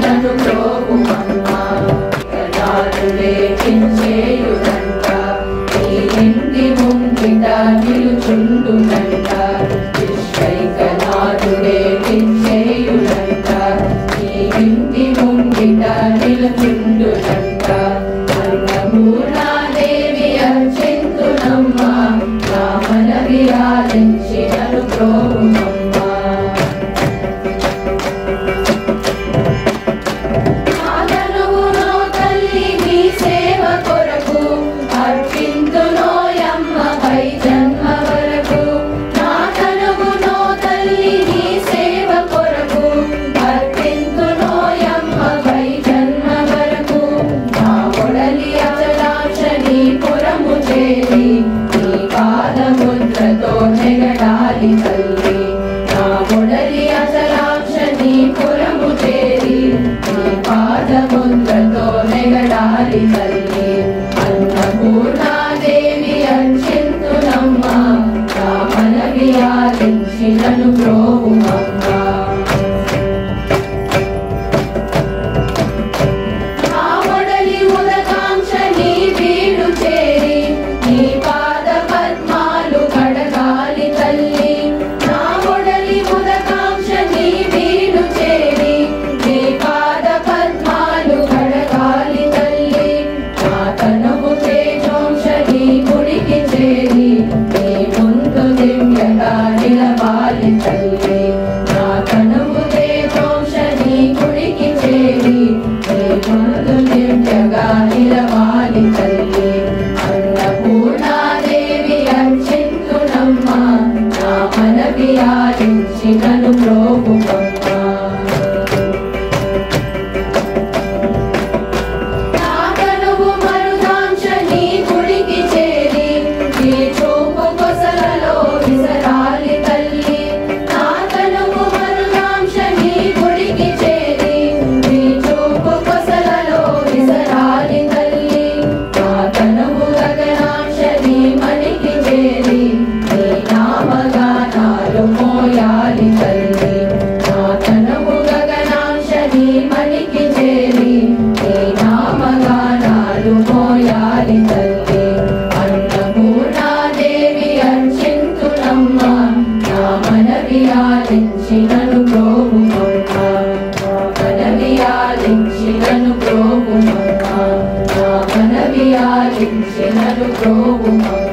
నన్ను ప్రోగుమమ్మా లేఖించేయుడంట నీ ఇంటి ముంగిట నిలుచుండునంట విశ్వైకనాథుడే కించేయుడంట నీ ఇంటి ముంగిట నిలుచుండునంట అన్నపూర్ణాదేవి అర్చింతునమ్మా నా మనవి ఆలించి నన్ను ప్రోగుమమ్మా నెగడాలి తల్లి నా మొడలి అచలాక్షని పురము చేరి నీ పాదముద్రతో నెగడాలి తల్లి అన్నపూర్ణాదేవి అర్చింతునమ్మా నా మనవి ఆలించి నన్ను ప్రోగుమమ్మా నా మొడలి ఉదకాంక్ష నీ వీడు చేరి నీ పాద పద్మాలు కడగాలి తల్లి నా మొడలి ఉదకాంక్ష నీ వీడు చేరి నీ పాద పద్మాలు కడగాలి తల్లి నా తనువు తేజోంశ నీ గుడికి చేరి నీ ముందు దివ్యగా నిలవాలి తల్లి నా తనువు తేజోంశ నీ గుడికి చేరి నీ ముందు దివ్యగా నిలవాలి తల్లి అన్నపూర్ణాదేవి అర్చింతునమ్మా నా మనవి ఆలించి నన్ను ప్రోగుమమ్మా నా తనువు మరుదాంశ నీ గుడికి చేరి నీ చూపు కొసలలో విసరాలి తల్లి నా తనువు మరుదాంశ నీ గుడికి చేరి నీ చూపు కొసలలో విసరాలి తల్లి నా తనువు గగనాంశ నీ మనికి చేరి నీ నామగానాలు మోయాలి తల్లి నా తనువు గగనాంశ నీ మనికి చేరి నీ నామగానాలు మోయాలి తల్లి అన్నపూర్ణాదేవి అర్చింతునమ్మా నా మనవి ఆలించి నన్ను ప్రోగుమమ్మా నా మనవి ఆలించి నన్ను ప్రోగుమమ్మా నా మనవి ఆలించి నన్ను ప్రోగుమమ్మా